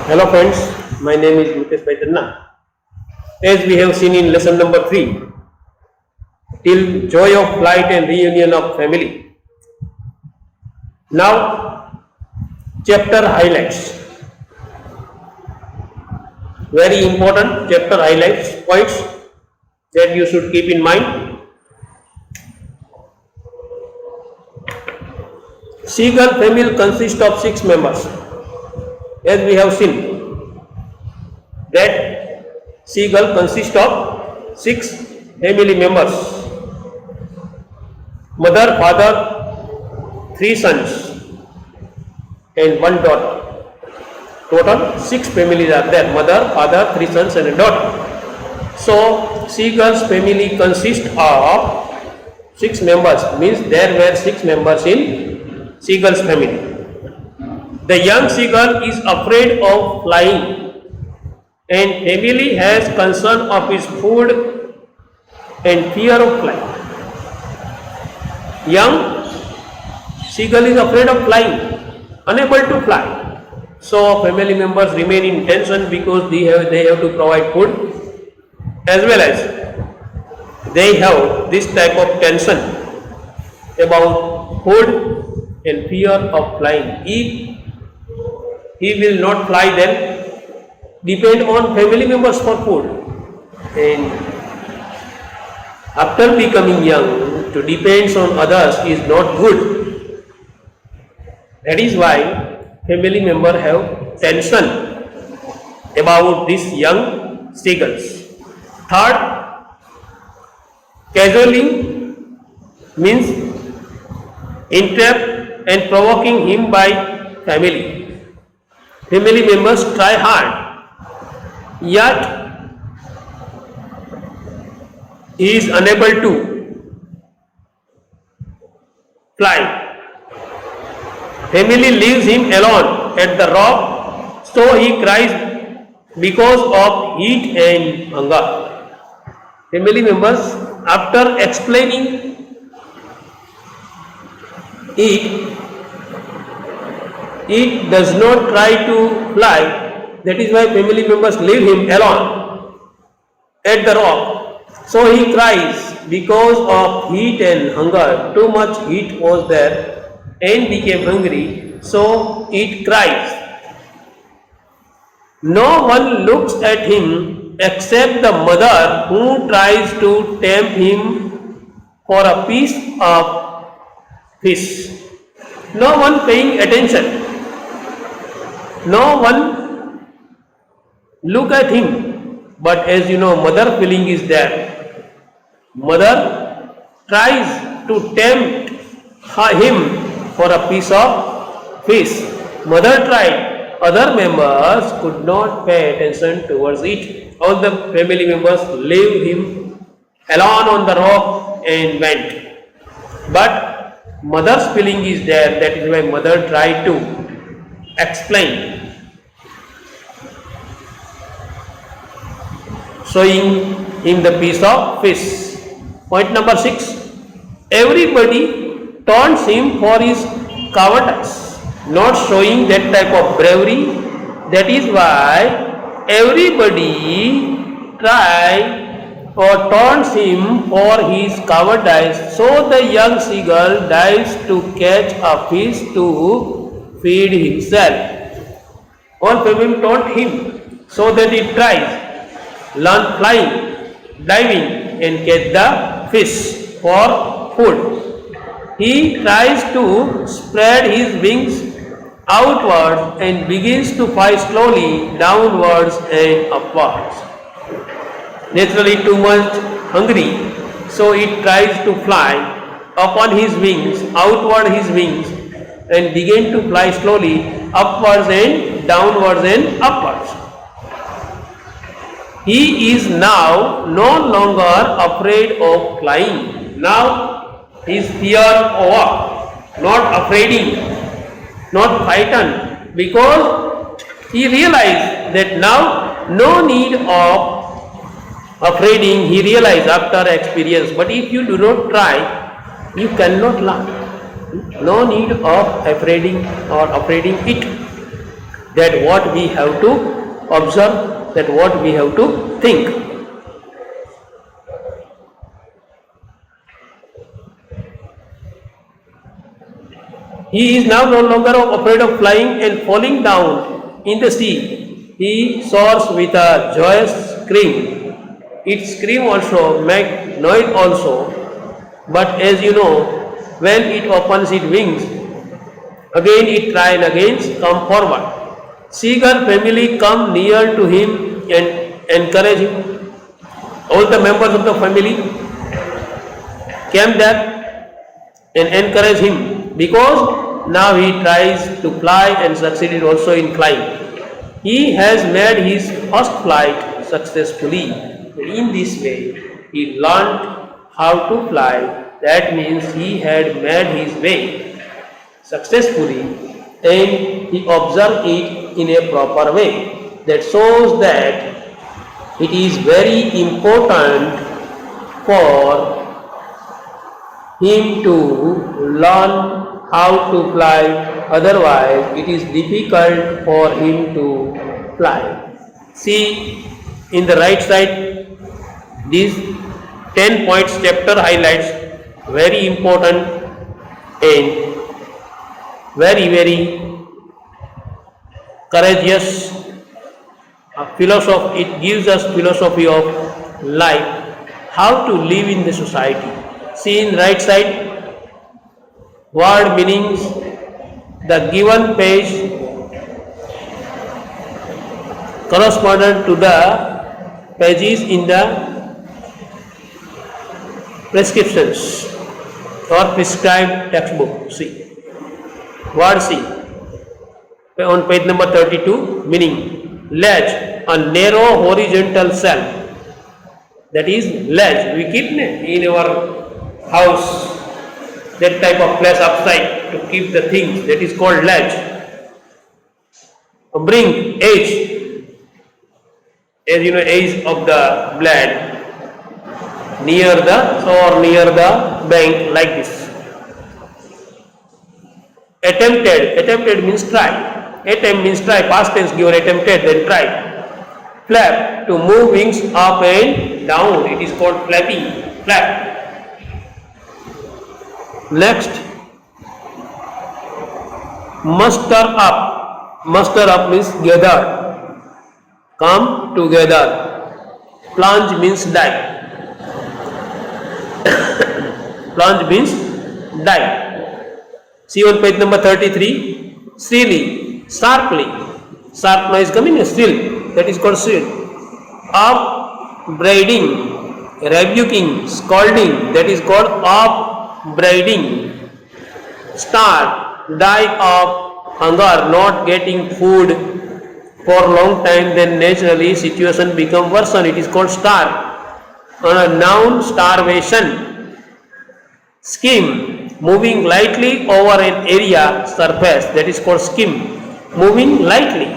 Hello friends, my name is Mukesh Baitanna. As we have seen in lesson number 3, till joy of flight and reunion of family. Now, chapter highlights. Very important chapter highlights points that you should keep in mind. Seagull family consists of 6 members. As we have seen, that seagull consists of 6 family members: mother, father, 3 sons, and 1 daughter. Total 6 families are there: mother, father, 3 sons, and a daughter. So, seagull's family consists of 6 members, means there were 6 members in seagull's family. The young seagull is afraid of flying, and family has concern of his food and fear of flying. Young seagull is afraid of flying, unable to fly. So family members remain in tension because they have to provide food, as well as they have this type of tension about food and fear of flying. If he will not fly, then depend on family members for food, and after becoming young, to depend on others is not good. That is why family members have tension about these young seagulls. Third, cajoling means entrap and provoking him by family. Family members try hard, yet he is unable to fly. Family leaves him alone at the rock, so he cries because of heat and hunger. Family members, after explaining it does not try to fly. That is why family members leave him alone at the rock. So he cries because of heat and hunger. Too much heat was there and became hungry, so it cries. No one looks at him except the mother, who tries to tempt him for a piece of fish. No one paying attention. No one look at him, but as you know, mother feeling is there. Mother tries to tempt him for a piece of fish. Mother tried, other members could not pay attention towards it. All the family members leave him alone on the rock and went. But mother's feeling is there, that is why mother tried to explain, showing him the piece of fish. Point number 6, everybody taunts him for his cowardice, not showing that type of bravery. That is why everybody taunts him for his cowardice. So the young seagull dives to catch a fish to feed himself. All family taunt him so that he tries learn flying, diving, and catch the fish for food. He tries to spread his wings outwards and begins to fly slowly downwards and upwards. Naturally too much hungry, so he tries to fly upon his wings, outward his wings, and begin to fly slowly upwards and downwards and upwards. He is now no longer afraid of flying. Now his fear over, not afraid, not frightened, because he realized that now no need of afraiding. He realized after experience. But if you do not try, you cannot learn. No need of afraiding or afraiding it. that what we have to observe, that what we have to think. He is now no longer afraid of flying and falling down in the sea. He soars with a joyous scream. Its scream also make noise also, but as you know, when it opens its wings, again it try and again come forward. Seagull family come near to him and encourage him. All the members of the family came there and encourage him because now he tries to fly and succeeded also in flying. He has made his first flight successfully. In this way, he learned how to fly. That means he had made his way successfully and he observed it in a proper way. That shows that it is very important for him to learn how to fly, otherwise it is difficult for him to fly. See in the right side, these 10 points chapter highlights very important and very courageous philosophy. It gives us philosophy of life, how to live in the society. See in right side, word meanings, the given page correspondent to the pages in the prescriptions or prescribed textbook. See, word C on page number 32, meaning ledge, a narrow horizontal shelf. That is ledge. We keep in our house that type of place upside to keep the things. That is called ledge. A brink, edge, as you know, edge of the blade near the shore, near the bank, like this. Attempted means try. Attempt means try, past tense given attempted, then try. Flap, to move wings up and down, it is called flapping, flap. Next, muster up means gather, come together. Plunge means dive. Plunge means dive. See on page number 33, shrilly, sharply. Sharp noise coming, shrill, that is called shrill. Upbraiding, rebuking, scolding, that is called upbraiding. Starve, die of hunger, not getting food for a long time, then naturally situation become worsen, it is called starve. On a noun, starvation. Skim, moving lightly over an area surface, that is called skim. Moving lightly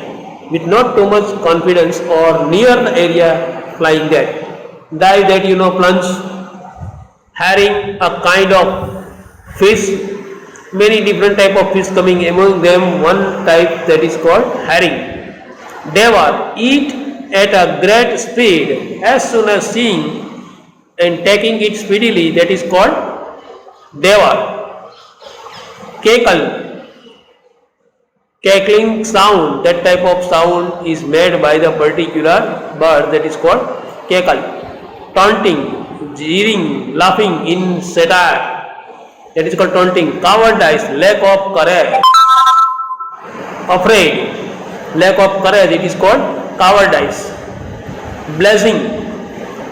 with not too much confidence or near the area, flying that. Dive, that you know, plunge. Herring, a kind of fish, many different type of fish coming, among them one type that is called herring. Devour, eat at a great speed as soon as seeing and taking it speedily, that is called devour. Cackle, cackling sound, that type of sound is made by the particular bird, that is called cackle. Taunting, jeering, laughing in satire, that is called taunting. Cowardice, lack of courage. Afraid, lack of courage, it is called cowardice. Blazing,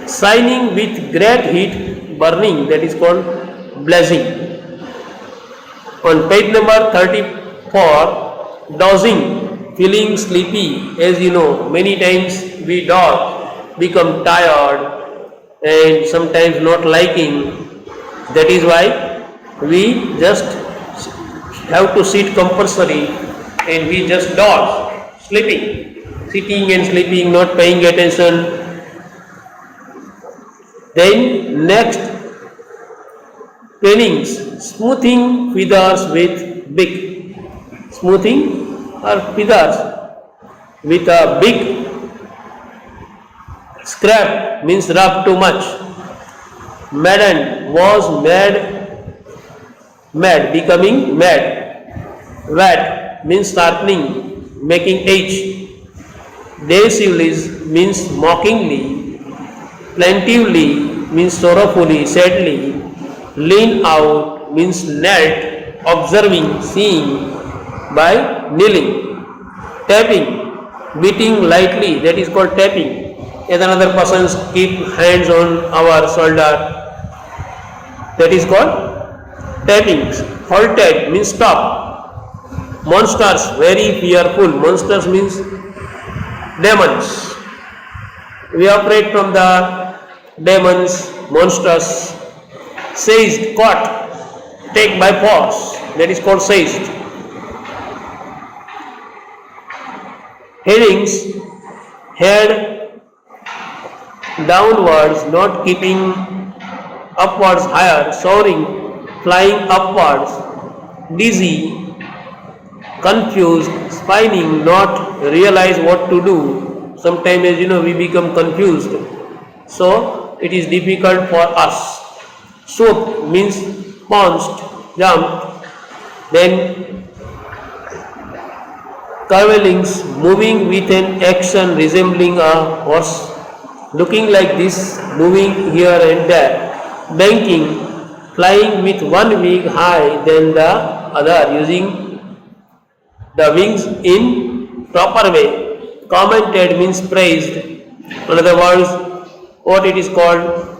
shining with great heat, burning, that is called blazing. On page number 34, dozing, feeling sleepy. As you know, many times we doze, become tired and sometimes not liking. That is why we just have to sit compulsory and we just doze, sleeping, sitting and sleeping, not paying attention. Then next, pennings, smoothing feathers with beak. Smoothing or feathers with a big scrap means rub too much. Madden was mad, becoming mad. Wet means sharpening, making edge. Derisively means mockingly. Plaintively means sorrowfully, sadly. Lean out means knelt, observing, seeing by kneeling. Tapping, beating lightly, that is called tapping. As another person keep hands on our shoulder, that is called tapping. Halted means stop. Monsters, very fearful. Monsters means demons. We operate from the demons, monsters. Seized, caught, take by force. That is called seized. Headings, head downwards, not keeping upwards higher, soaring, flying upwards, dizzy, confused, spinning, not realize what to do. Sometimes, as you know, we become confused. So, it is difficult for us. Swoop means pounced, jumped, then curvelings, moving with an action resembling a horse, looking like this, moving here and there, banking, flying with one wing high than the other, using the wings in proper way. Commented means praised. In other words, what it is called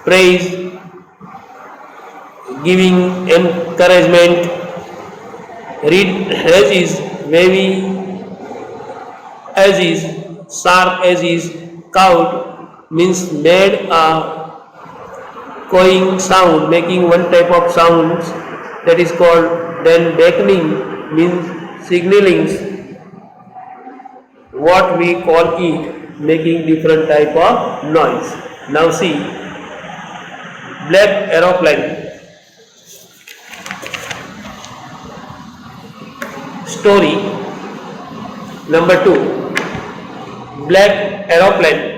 praise, giving encouragement. Read edges, wavy edges, sharp edges, cowed means made a cawing sound, making one type of sounds, that is called. Then beckoning means signaling, what we call it, making different type of noise. Now see, black aeroplane. Story number 2, black aeroplane.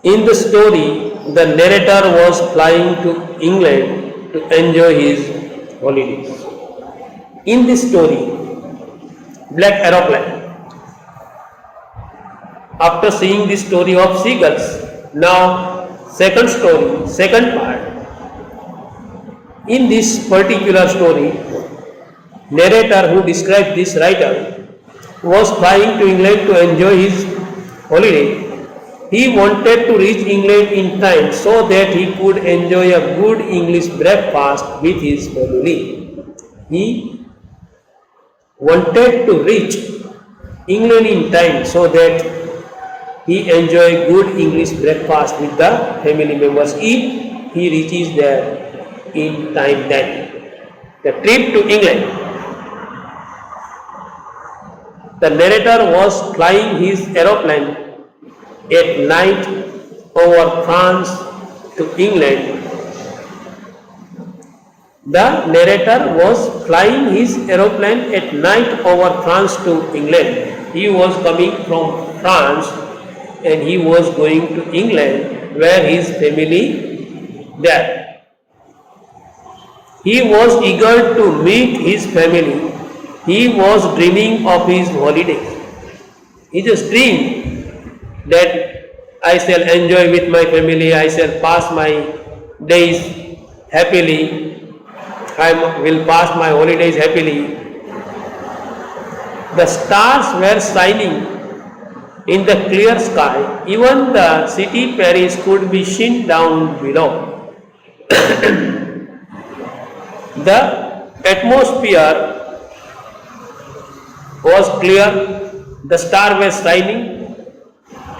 In the story, the narrator was flying to England to enjoy his holidays. In this story, black aeroplane. After seeing the story of seagulls, now second story, second part. In this particular story, narrator who described this writer was flying to England to enjoy his holiday. He wanted to reach England in time so that he could enjoy a good English breakfast with his family. He wanted to reach England in time so that he enjoy good English breakfast with the family members if he reaches there in time then. The trip to England. The narrator was flying his aeroplane at night over France to England. The narrator was flying his aeroplane at night over France to England. He was coming from France and he was going to England where his family there. He was eager to meet his family. He was dreaming of his holidays. He just dreamed that I shall enjoy with my family, I shall pass my days happily, I will pass my holidays happily. The stars were shining in the clear sky, even the city Paris could be seen down below. The atmosphere was clear, the star was shining,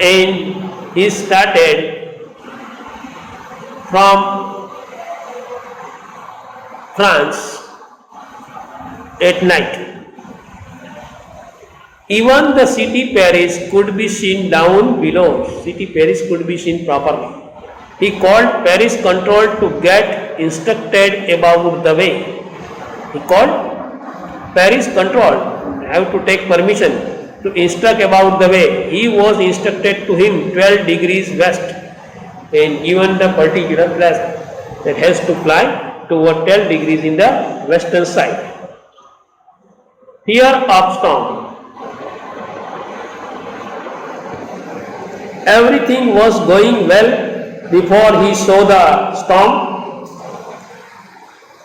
and he started from France at night. Even the city Paris could be seen down below. City Paris could be seen properly. He called Paris control to get instructed about the way. He called Paris control, have to take permission to instruct about the way. He was instructed to him 12 degrees west and given the particular place that has to fly toward 12 degrees in the western side. Fear of storm. Everything was going well before he saw the storm.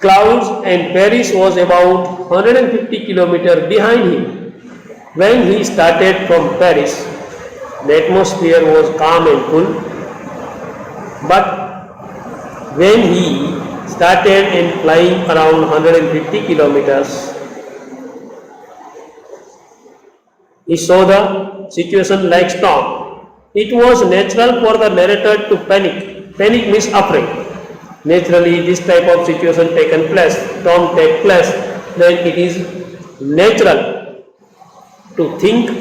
Clouds and Paris was about 150 kilometers behind him. When he started from Paris, the atmosphere was calm and cool. But when he started and flying around 150 kilometers, he saw the situation like storm. It was natural for the narrator to panic. Panic means afraid. Naturally, this type of situation taken place, storm take place, then it is natural to think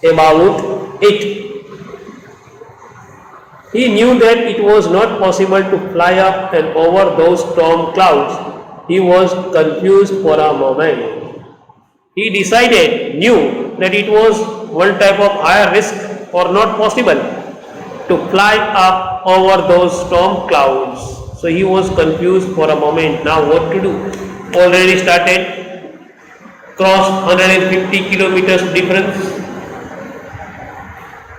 about it. He knew that it was not possible to fly up and over those storm clouds. He was confused for a moment. He knew that it was one type of higher risk or not possible to fly up over those storm clouds. So he was confused for a moment. Now what to do? Already started, crossed 150 kilometers difference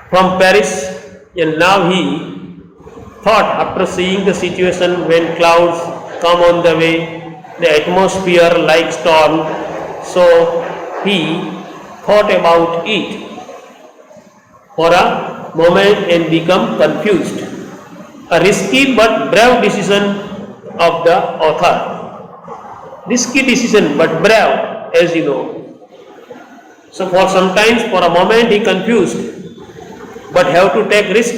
from Paris, and now he thought, after seeing the situation when clouds come on the way, the atmosphere like storm, so he thought about it for a moment and become confused. A risky but brave decision of the author. Risky decision but brave, as you know. So for sometimes, for a moment he confused, but have to take risk.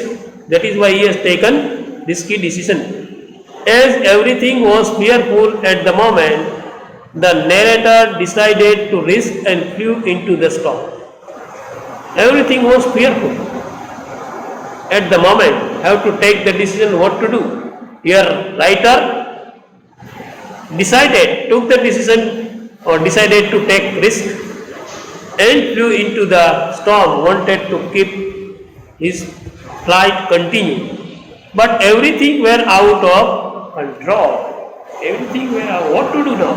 That is why he has taken risky decision. As everything was fearful at the moment, the narrator decided to risk and flew into the storm. Everything was fearful. At the moment, have to take the decision what to do. Here, writer took the decision or decided to take risk and flew into the storm, wanted to keep his flight continue. But everything were out of control. Everything were out. What to do now?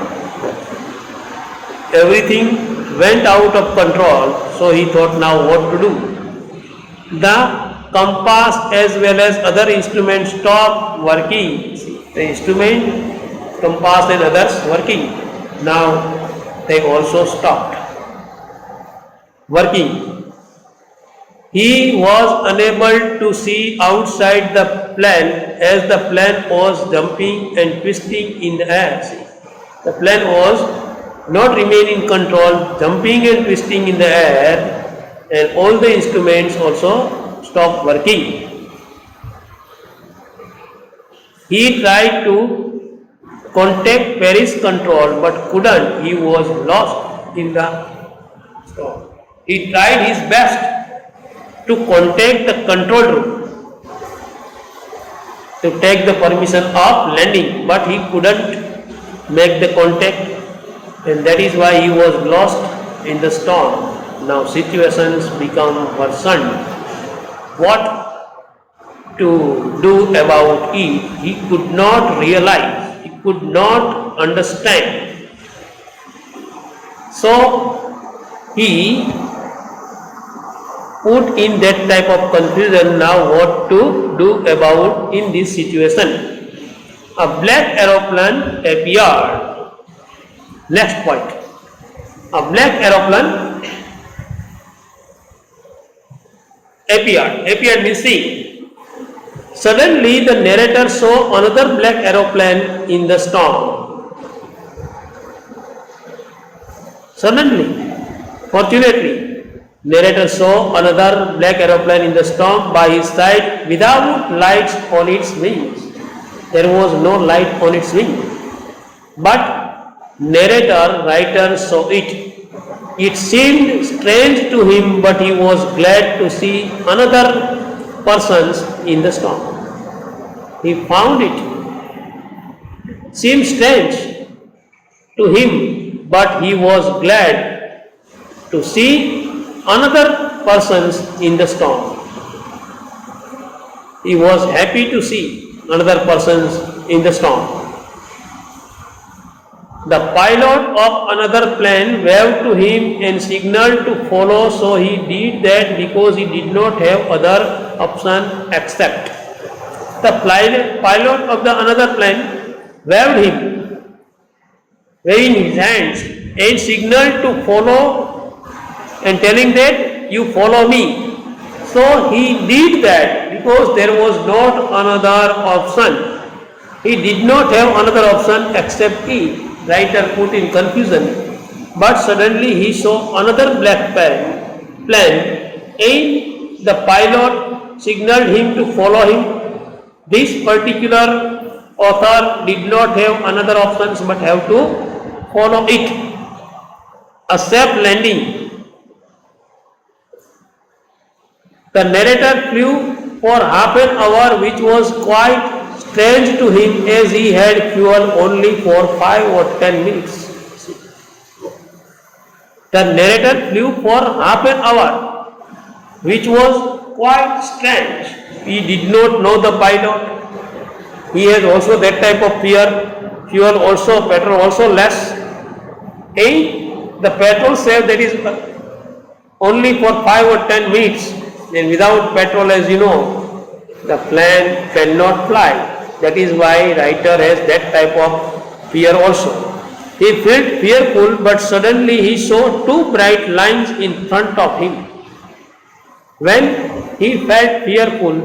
Everything went out of control, so he thought now what to do. The compass as well as other instruments stopped working. The instrument, compass and others working. Now they also stopped working. He was unable to see outside the plane as the plane was jumping and twisting in the air. The plane was not remain in control, jumping and twisting in the air, and all the instruments also stopped working. He tried to contact Paris control but couldn't. He was lost in the storm. He tried his best to contact the control room to take the permission of landing, but he couldn't make the contact, and that is why he was lost in the storm. Now situations become worsened. What to do about it, he could not realize, he could not understand. So he put in that type of confusion. Now what to do about in this situation? A black aeroplane appeared. Next point. A black aeroplane appeared means seen. Suddenly the narrator saw another black aeroplane in the storm. Suddenly, fortunately, narrator saw another black aeroplane in the storm by his side without lights on its wings. There was no light on its wing. But writer saw it. It seemed strange to him, but he was glad to see another persons in the storm. He found it seemed strange to him, but he was glad to see another persons in the storm. He was happy to see another persons in the storm. The pilot of another plane waved to him and signaled to follow, so he did that because he did not have other option except. The pilot of the another plane waved him, waving his hands and signaled to follow and telling that you follow me. So he did that because there was not another option. He did not have another option except he. Writer put in confusion, but suddenly he saw another black plane and the pilot signaled him to follow him. This particular author did not have another options but have to follow it. A safe landing. The narrator flew for half an hour, which was quite strange to him as he had fuel only for 5 or 10 minutes. The narrator flew for half an hour, which was quite strange. He did not know the pilot. He has also that type of fear. Fuel also, petrol also less. And the petrol save that is only for 5 or 10 minutes. And without petrol, as you know, the plane cannot fly. That is why writer has that type of fear also. He felt fearful, but suddenly he saw two bright lines in front of him. When he felt fearful,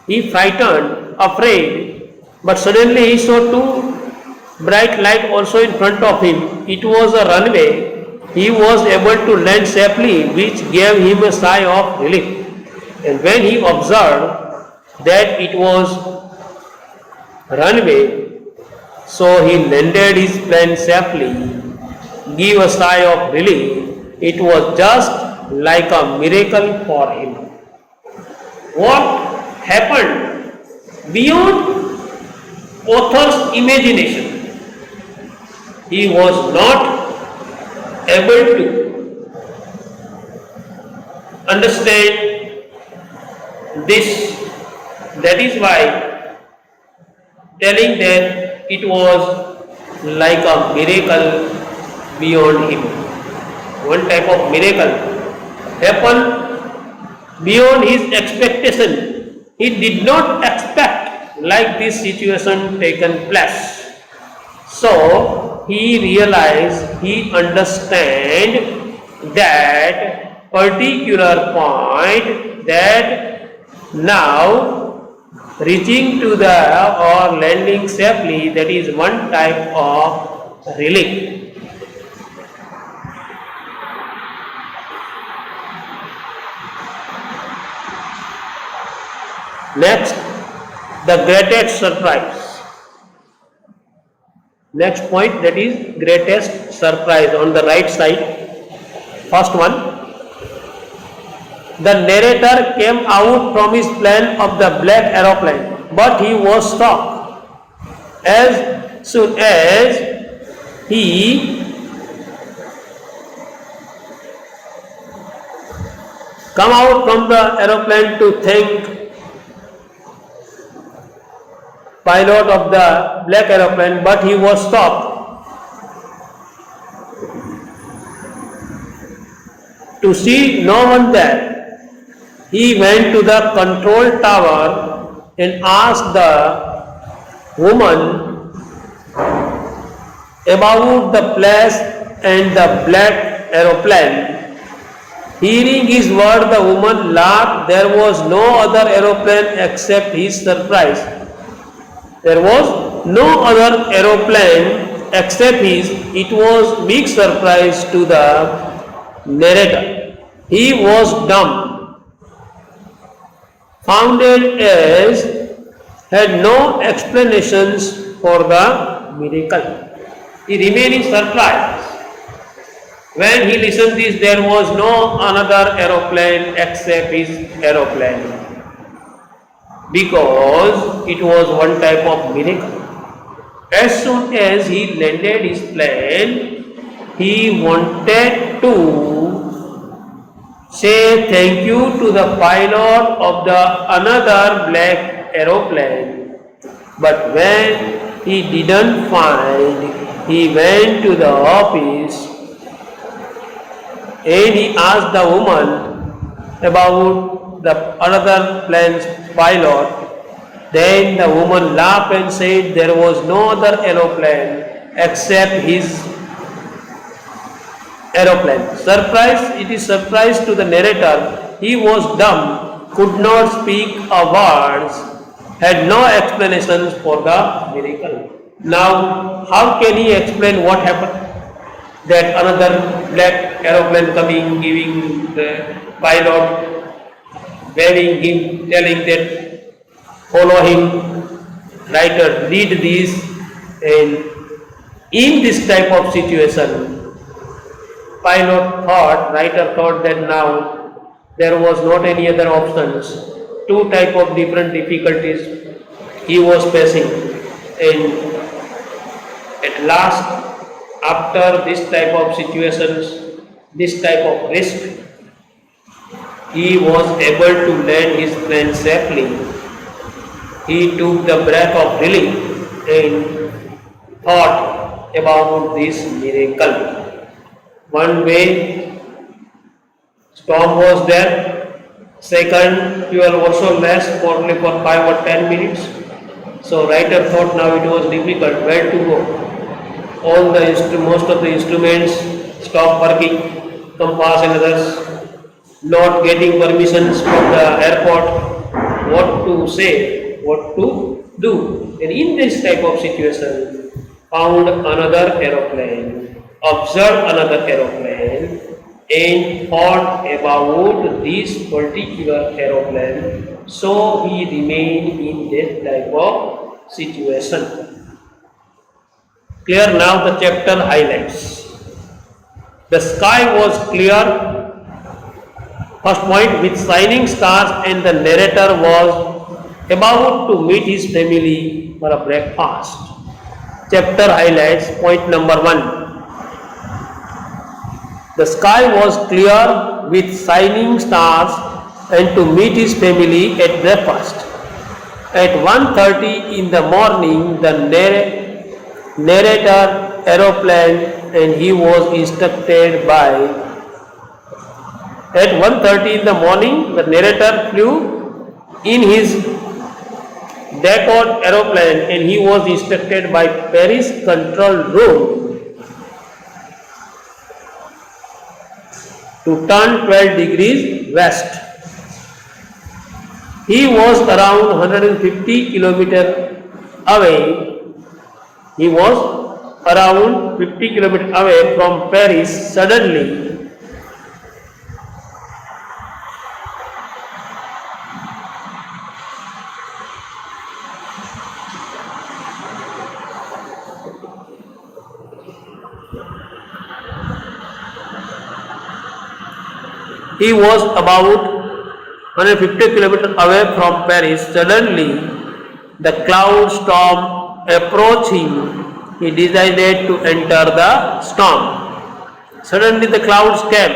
he frightened, afraid, but suddenly he saw two bright lights also in front of him. It was a runway. He was able to land safely, which gave him a sigh of relief. And when he observed that it was runway, so he landed his plane safely, gave a sigh of relief. It was just like a miracle for him. What happened beyond author's imagination? He was not able to understand this. That is why telling that it was like a miracle beyond him. One type of miracle happened beyond his expectation. He did not expect like this situation taken place. So he realized, he understand that particular point, that now reaching to the or landing safely, that is one type of relief. Next, the greatest surprise. Next point, that is greatest surprise on the right side. First one. The narrator came out from his plane of the black aeroplane, but he was stopped. As soon as he come out from the aeroplane to thank pilot of the black aeroplane, but he was stopped. To see no one there, he went to the control tower and asked the woman about the place and the black aeroplane. Hearing his word, the woman laughed. There was no other aeroplane except his surprise. There was no other aeroplane except his. It was big surprise to the narrator. He was dumb, founded as had no explanations for the miracle. He remained in surprise. When he listened this, there was no another aeroplane except his aeroplane, because it was one type of miracle. As soon as he landed his plane, he wanted to say thank you to the pilot of the another black aeroplane. But when he didn't find, he went to the office and he asked the woman about the another plane's pilot. Then the woman laughed and said there was no other aeroplane except his aeroplane. Surprise! It is surprise to the narrator. He was dumb, could not speak a word, had no explanations for the miracle. Now, how can he explain what happened? That another black aeroplane coming, giving the pilot, waving him, telling that follow him, writer, read this, and in this type of situation, writer thought that now there was not any other options. Two type of different difficulties he was facing, and at last, after this type of situations, this type of risk, he was able to land his plane safely. He took the breath of relief and thought about this miracle. One way, storm was there. Second, fuel also less, only for 5 or 10 minutes. So writer thought now it was difficult, where to go. Most of the instruments stopped working, compass and others, not getting permissions from the airport, what to say, what to do. And in this type of situation, found another aeroplane, observed another aeroplane, and thought about this particular aeroplane. So he remained in that type of situation. Clear now the chapter highlights. The sky was clear, first point, with shining stars, and the narrator was about to meet his family for a breakfast. Chapter highlights, point number 1. The sky was clear with shining stars and to meet his family at breakfast. At 1:30 in the morning, the narrator aeroplane and he was instructed by. At 1:30 in the morning, the narrator flew in his Dakota aeroplane and he was instructed by Paris control room to turn 12 degrees west. He was around 150 kilometers away. He was around 50 kilometers away from Paris. Suddenly, he was about 150 kilometers away from Paris. Suddenly, the cloud storm approached him. He decided to enter the storm. Suddenly, the clouds came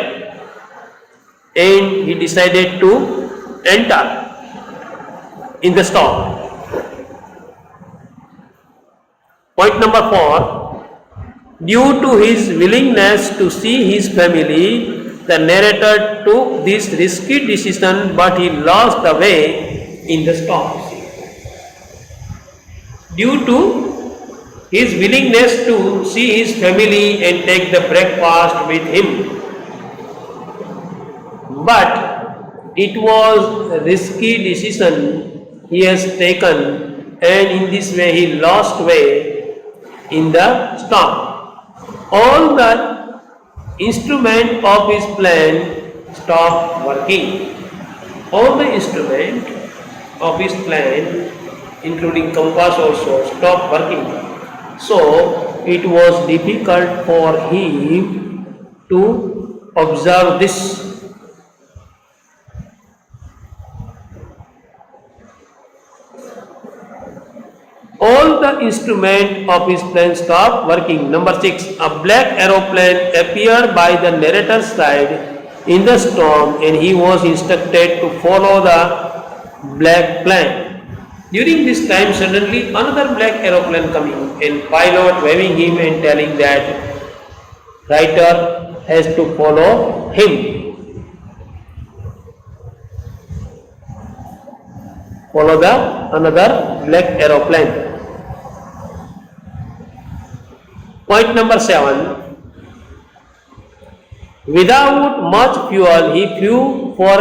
and he decided to enter in the storm. Point number 4. Due to his willingness to see his family, the narrator took this risky decision, but he lost the way in the storm. Due to his willingness to see his family and take the breakfast with him, but it was a risky decision he has taken, and in this way he lost way in the storm. All the instrument of his plane stopped working. All the instrument of his plane, including compass also, stopped working. So it was difficult for him to observe this. All the instruments of his plane stopped working. Number 6. A black aeroplane appeared by the narrator's side in the storm and he was instructed to follow the black plane. During this time, suddenly another black aeroplane coming and pilot waving him and telling that writer has to follow him. Follow the another black aeroplane. Point number 7. Without much fuel, he flew for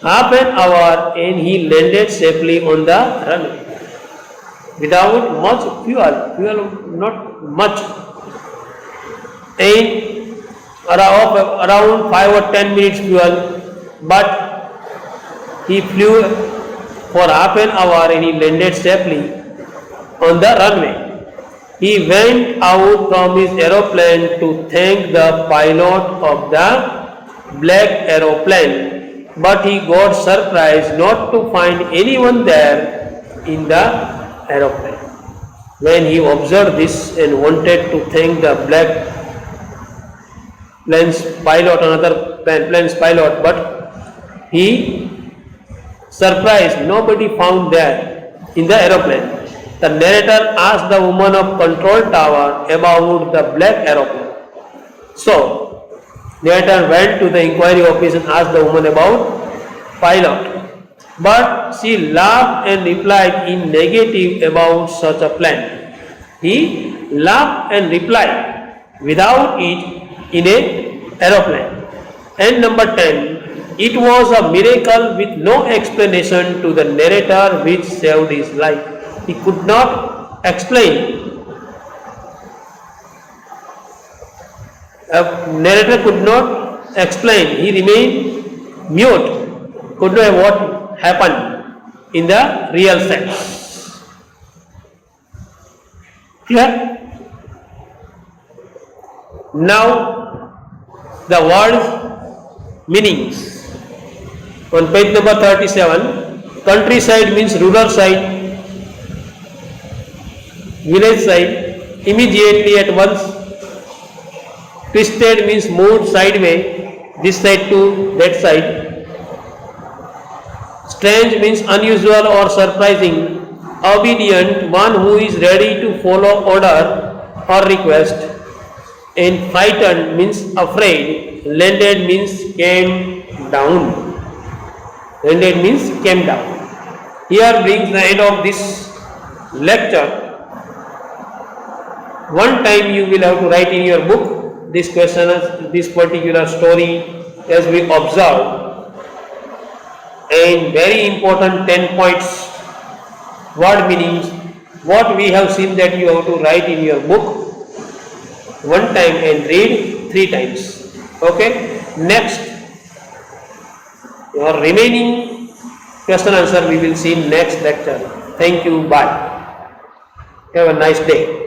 half an hour and he landed safely on the runway. Without much fuel not much, and around 5 or 10 minutes fuel, but he flew for half an hour and he landed safely on the runway. He went out from his aeroplane to thank the pilot of the black aeroplane, but he got surprised not to find anyone there in the aeroplane. When he observed this and wanted to thank the black plane's pilot, another plane's pilot, but he surprised nobody found there in the aeroplane. The narrator asked the woman of control tower about the black aeroplane. So, narrator went to the inquiry office and asked the woman about pilot. But she laughed and replied in negative about such a plane. He laughed and replied without it in a aeroplane. And number 10, it was a miracle with no explanation to the narrator which saved his life. He could not explain. Narrator could not explain. He remained mute. Could not know what happened in the real sense. Clear? Now, the word meanings. On page number 37, countryside means rural side, village side, immediately at once. Twisted means moved sideways, this side to that side. Strange means unusual or surprising. Obedient, one who is ready to follow order or request. And frightened means afraid. Landed means came down. Landed means came down. Here brings the end of this lecture. One time you will have to write in your book this question, this particular story as we observed, and very important 10 points, word meanings, what we have seen that you have to write in your book one time and read 3 times. Okay, next your remaining question answer we will see in next lecture. Thank you, bye, have a nice day.